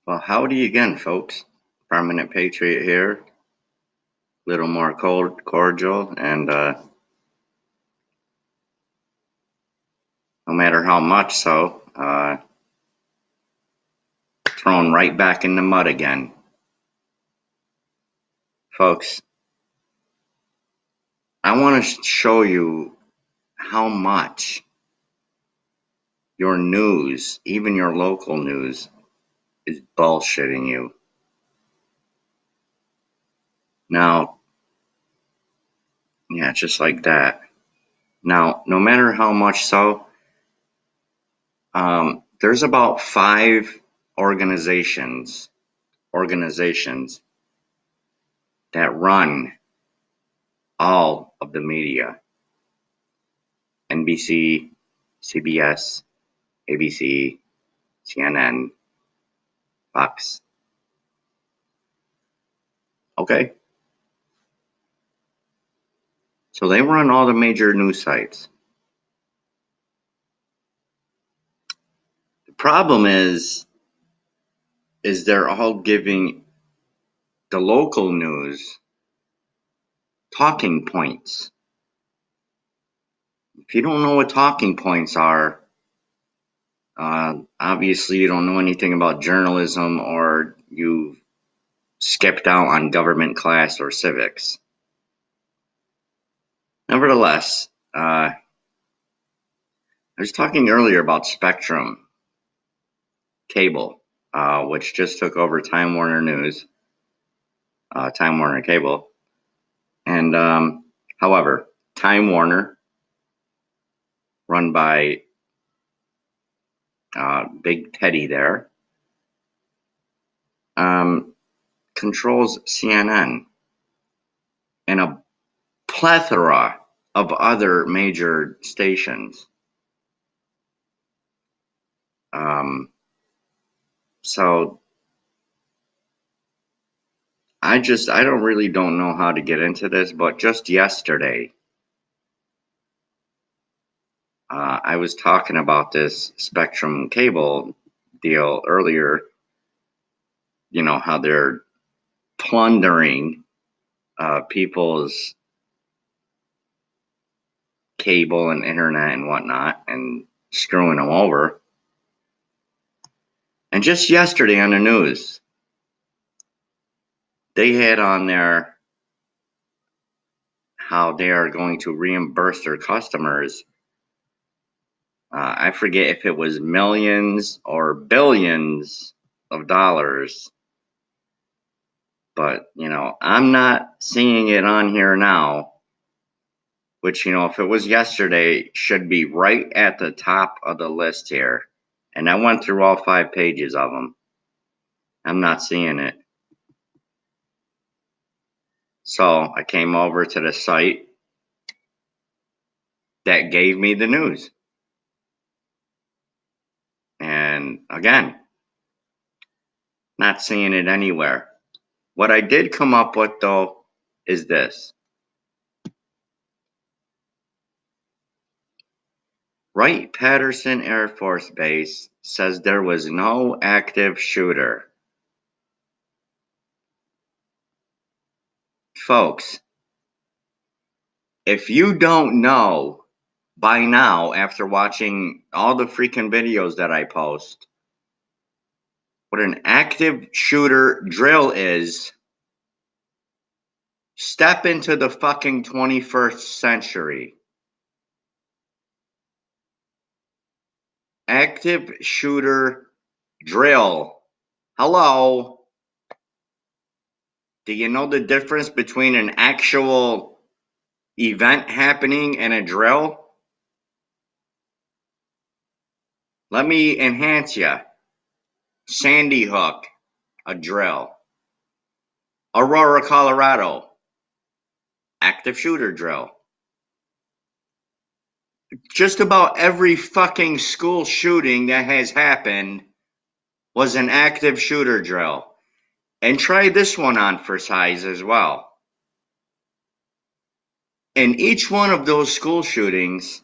Well, howdy again, folks. Permanent Patriot here. Little more cordial, and no matter how much so, thrown right back in the mud again. Folks, I want to show you how much your news, even your local news, is bullshitting you. Now, yeah, just like that. Now, no matter how much so, there's about five organizations that run all of the media: NBC, CBS, ABC, CNN, Fox. Okay? So they run all the major news sites. The problem is they're all giving the local news talking points. If you don't know what talking points are, obviously you don't know anything about journalism, or you skipped out on government class or civics. Nevertheless, I was talking earlier about Spectrum Cable, which just took over Time Warner News, Time Warner Cable. And however, Time Warner, run by Big Teddy there, controls CNN and a plethora of other major stations. So I don't know how to get into this, but just yesterday, I was talking about this Spectrum Cable deal earlier. You know how they're plundering people's cable and internet and whatnot and screwing them over. And just yesterday on the news, they had on there how they are going to reimburse their customers. I forget if it was millions or billions of dollars, but I'm not seeing it on here now. Which, if it was yesterday, should be right at the top of the list here. And I went through all 5 pages of them. I'm not seeing it. So I came over to the site that gave me the news. And again, not seeing it anywhere. What I did come up with, though, is this. Wright-Patterson Air Force Base says there was no active shooter. Folks, if you don't know by now, after watching all the freaking videos that I post, what an active shooter drill is, step into the fucking 21st century. Active shooter drill. Hello? Do you know the difference between an actual event happening and a drill? Let me enhance you. Sandy Hook, a drill. Aurora, Colorado, active shooter drill. Just about every fucking school shooting that has happened was an active shooter drill. And try this one on for size as well. In each one of those school shootings,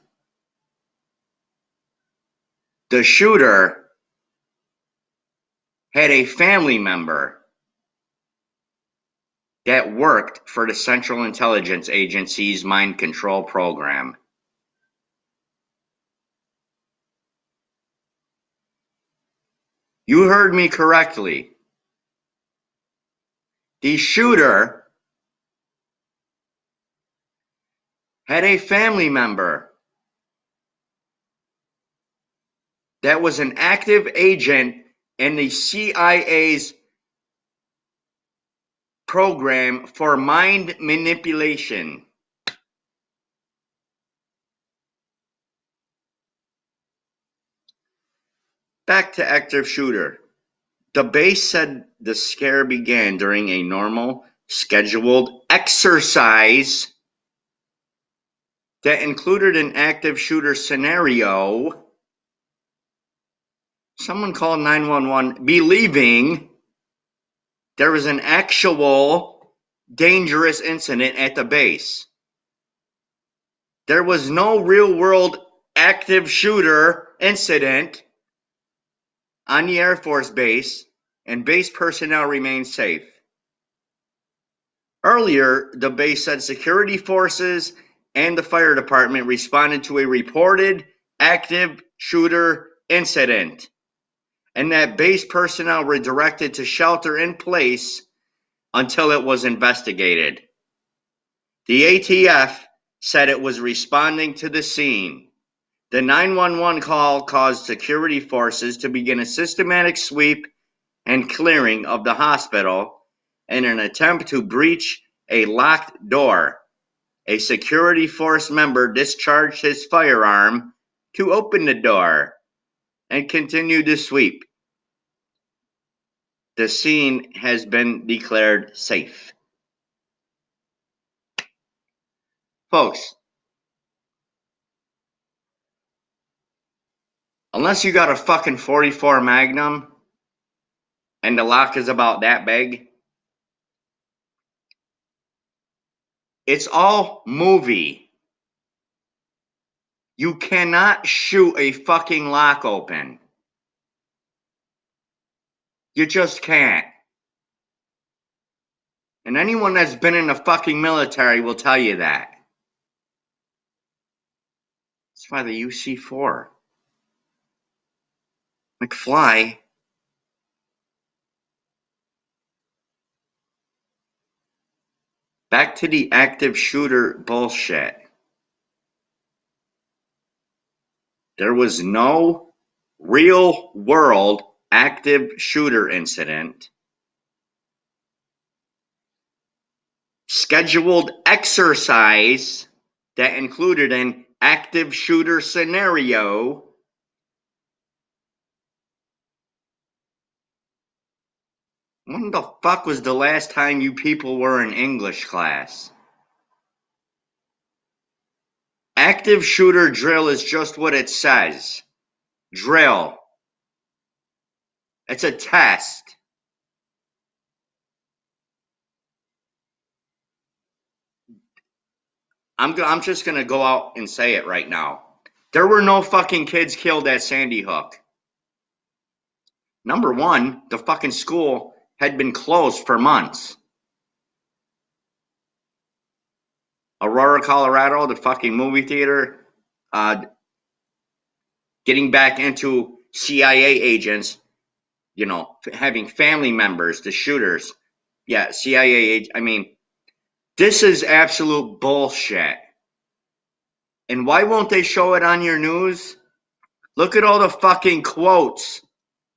the shooter had a family member that worked for the Central Intelligence Agency's mind control program. You heard me correctly. The shooter had a family member that was an active agent in the CIA's program for mind manipulation. Back to active shooter. The base said the scare began during a normal, scheduled exercise that included an active shooter scenario. Someone called 911 believing there was an actual dangerous incident at the base. There was no real-world active shooter incident on the Air Force Base, and base personnel remained safe. Earlier, the base said security forces and the fire department responded to a reported active shooter incident, and that base personnel were directed to shelter in place until it was investigated. The ATF said it was responding to the scene. The 911 call caused security forces to begin a systematic sweep and clearing of the hospital in an attempt to breach a locked door. A security force member discharged his firearm to open the door and continued the sweep. The scene has been declared safe. Folks, unless you got a fucking 44 Magnum and the lock is about that big, it's all movie. You cannot shoot a fucking lock open. You just can't. And anyone that's been in the fucking military will tell you that. That's why the UC-4. McFly. Back to the active shooter bullshit. There was no real world active shooter incident. Scheduled exercise that included an active shooter scenario. When the fuck was the last time you people were in English class? Active shooter drill is just what it says. Drill. It's a test. I'm just going to go out and say it right now. There were no fucking kids killed at Sandy Hook. Number one, the fucking school had been closed for months. Aurora, Colorado, the fucking movie theater, getting back into CIA agents, you know, having family members, the shooters. Yeah, CIA, I mean, this is absolute bullshit. And why won't they show it on your news? Look at all the fucking quotes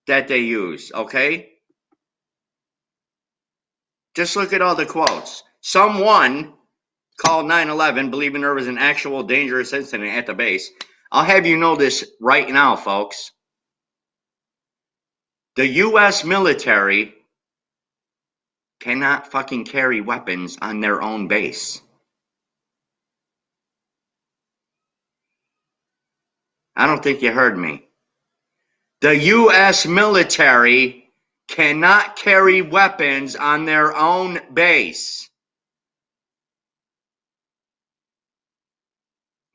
that they use, okay? Just look at all the quotes. Someone called 911 believing there was an actual dangerous incident at the base. I'll have you know this right now, folks. The U.S. military cannot fucking carry weapons on their own base. I don't think you heard me. The U.S. military cannot carry weapons on their own base.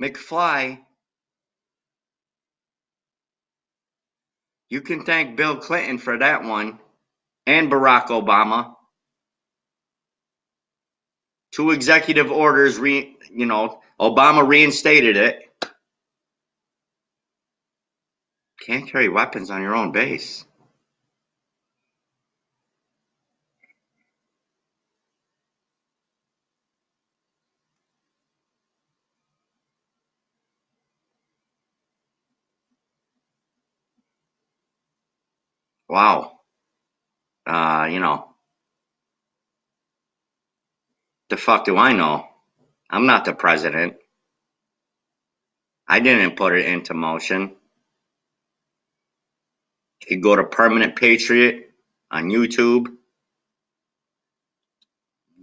McFly, you can thank Bill Clinton for that one. and Barack Obama. 2 executive orders, Obama reinstated it. Can't carry weapons on your own base. Wow. The fuck do I know? I'm not the president. I didn't put it into motion. You could go to Permanent Patriot on YouTube.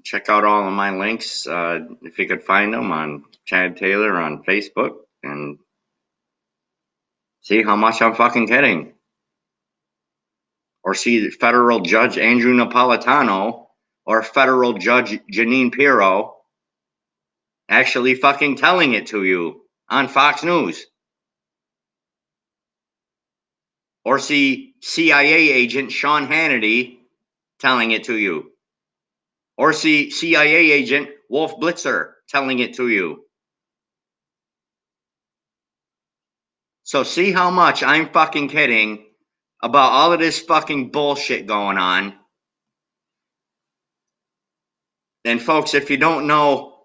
Check out all of my links, if you could find them, on Chad Taylor on Facebook, and see how much I'm fucking kidding. Or see federal judge Andrew Napolitano or federal judge Jeanine Pirro actually fucking telling it to you on Fox News. Or see CIA agent Sean Hannity telling it to you. Or see CIA agent Wolf Blitzer telling it to you. So see how much I'm fucking kidding about all of this fucking bullshit going on. And folks, if you don't know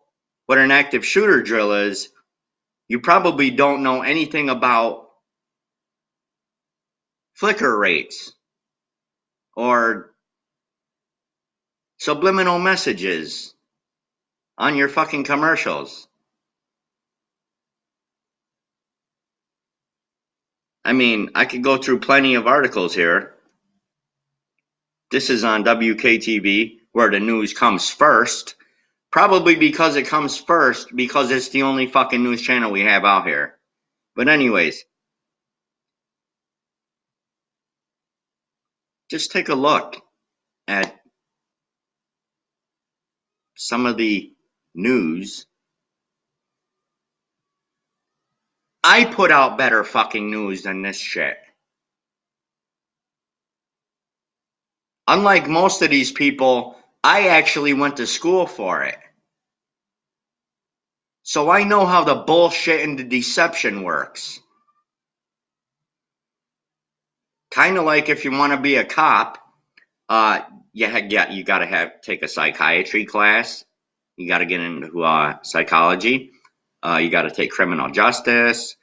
what an active shooter drill is, you probably don't know anything about flicker rates or subliminal messages on your fucking commercials. I mean, I could go through plenty of articles here. This is on WKTV, where the news comes first. Probably because it comes first, because it's the only fucking news channel we have out here. But anyways, just take a look at some of the news. I put out better fucking news than this shit. Unlike most of these people, I actually went to school for it. So I know how the bullshit and the deception works. Kind of like if you want to be a cop, you gotta take a psychiatry class. You gotta get into psychology. You gotta take criminal justice.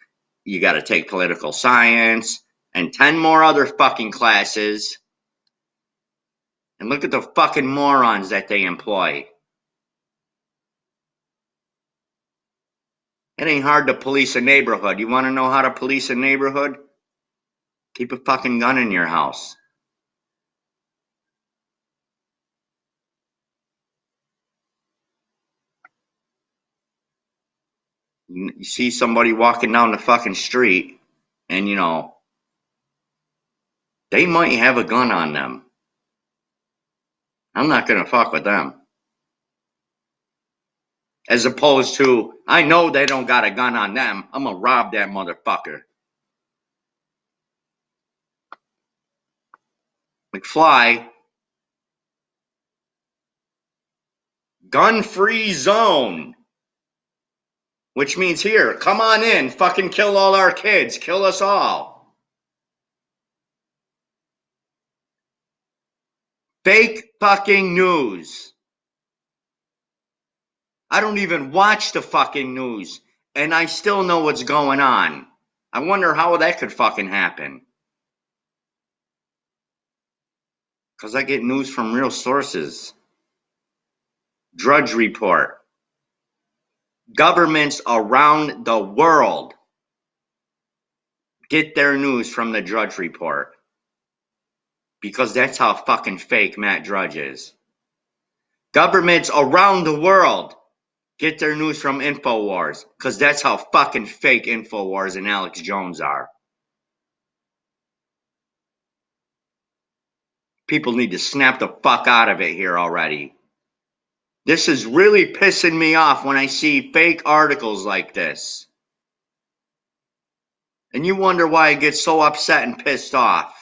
You gotta take political science and 10 more other fucking classes. And look at the fucking morons that they employ. It ain't hard to police a neighborhood. You want to know how to police a neighborhood? Keep a fucking gun in your house. You see somebody walking down the fucking street, and they might have a gun on them. I'm not gonna fuck with them. As opposed to, I know they don't got a gun on them. I'm gonna rob that motherfucker. McFly, gun-free zone. Which means here, come on in, fucking kill all our kids, kill us all. Fake fucking news. I don't even watch the fucking news, and I still know what's going on. I wonder how that could fucking happen. Because I get news from real sources. Drudge Report. Governments around the world get their news from the Drudge Report. Because that's how fucking fake Matt Drudge is. Governments around the world get their news from InfoWars. Because that's how fucking fake InfoWars and Alex Jones are. People need to snap the fuck out of it here already. This is really pissing me off when I see fake articles like this. And you wonder why I get so upset and pissed off.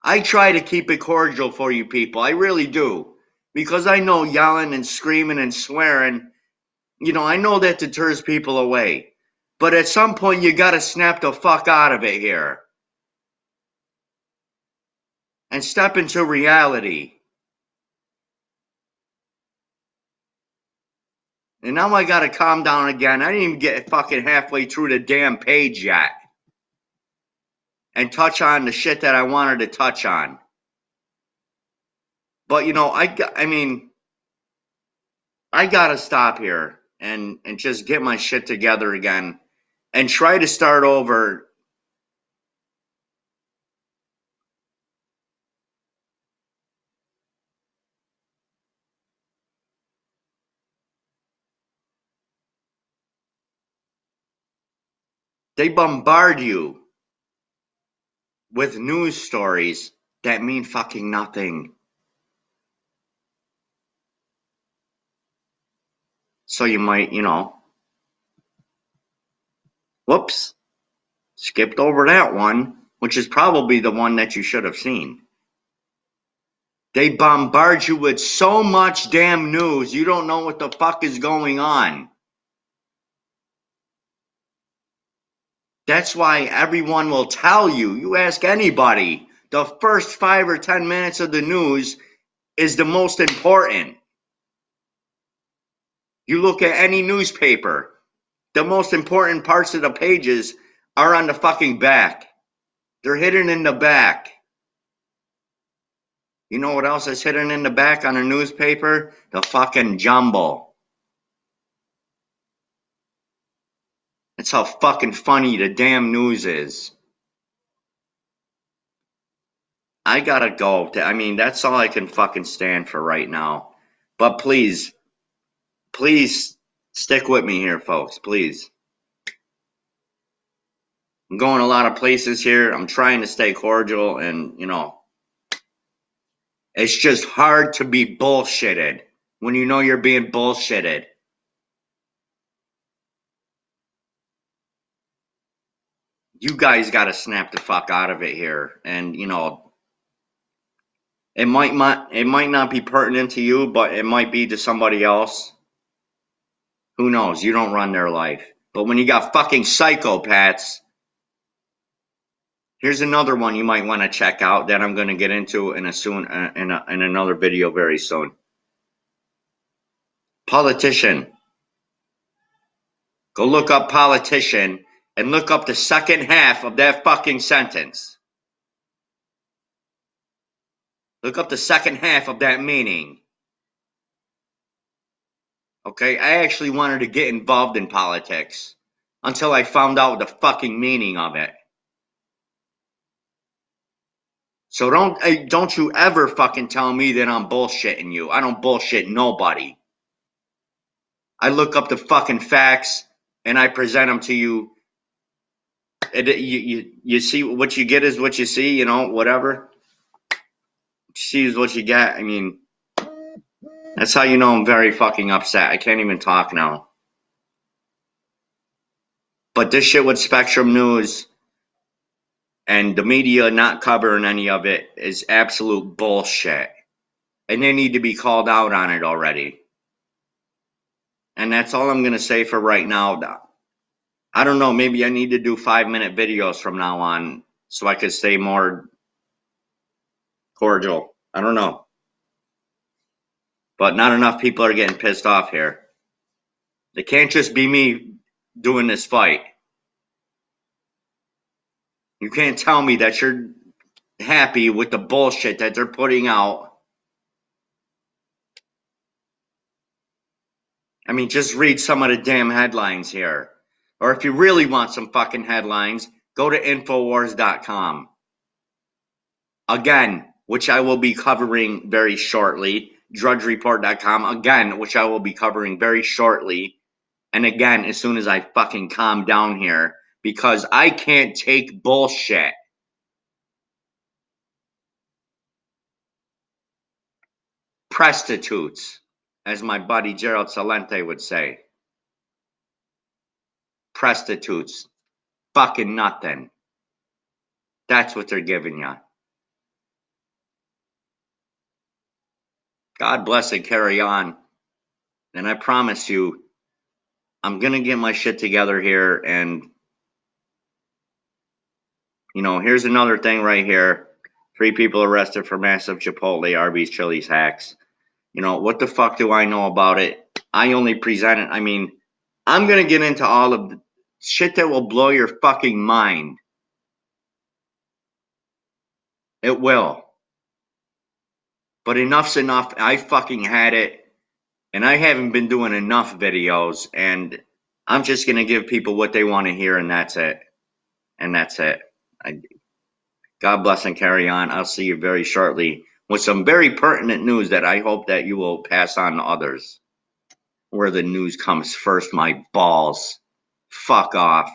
I try to keep it cordial for you people. I really do. Because I know yelling and screaming and swearing, I know that deters people away. But at some point, you gotta snap the fuck out of it here. And step into reality. And now I gotta calm down again. I didn't even get fucking halfway through the damn page yet. And touch on the shit that I wanted to touch on. But I gotta stop here and just get my shit together again and try to start over. They bombard you with news stories that mean fucking nothing. So you might, whoops, skipped over that one, which is probably the one that you should have seen. They bombard you with so much damn news, you don't know what the fuck is going on. That's why everyone will tell you. You ask anybody, the first 5 or 10 minutes of the news is the most important. You look at any newspaper, the most important parts of the pages are on the fucking back. They're hidden in the back. You know what else is hidden in the back on a newspaper? The fucking jumble. That's how fucking funny the damn news is. I gotta go. That's all I can fucking stand for right now. But please stick with me here, folks. Please. I'm going a lot of places here. I'm trying to stay cordial, and it's just hard to be bullshitted when you know you're being bullshitted. You guys got to snap the fuck out of it here, and it might not be pertinent to you, but it might be to somebody else. Who knows? You don't run their life. But when you got fucking psychopaths, here's another one you might want to check out that I'm going to get into in another video very soon. Politician. Go look up politician and look up the second half of that fucking sentence. Look up the second half of that meaning. Okay, I actually wanted to get involved in politics until I found out the fucking meaning of it. So don't you ever fucking tell me that I'm bullshitting you. I don't bullshit nobody. I look up the fucking facts and I present them to you. You see what you get is what you see, whatever. What you see is what you get. That's how you know I'm very fucking upset. I can't even talk now. But this shit with Spectrum News and the media not covering any of it is absolute bullshit. And they need to be called out on it already. And that's all I'm going to say for right now. I don't know, maybe I need to do 5-minute videos from now on so I could stay more cordial. I don't know. But not enough people are getting pissed off here. It can't just be me doing this fight. You can't tell me that you're happy with the bullshit that they're putting out. Just read some of the damn headlines here. Or if you really want some fucking headlines, go to Infowars.com. Again, which I will be covering very shortly. DrudgeReport.com. Again, which I will be covering very shortly. And again, as soon as I fucking calm down here. Because I can't take bullshit. Prostitutes, as my buddy Gerald Salente would say. Prostitutes. Fucking nothing. That's what they're giving you. God bless and carry on. And I promise you, I'm going to get my shit together here. And, here's another thing right here. 3 people arrested for massive Chipotle, Arby's, Chili's hacks. What the fuck do I know about it? I only present it. I mean, I'm going to get into all of the shit that will blow your fucking mind. It will. But enough's enough. I fucking had it. And I haven't been doing enough videos. And I'm just going to give people what they want to hear. And that's it. And that's it. God bless and carry on. I'll see you very shortly with some very pertinent news that I hope that you will pass on to others. Where the news comes first, my balls. Fuck off.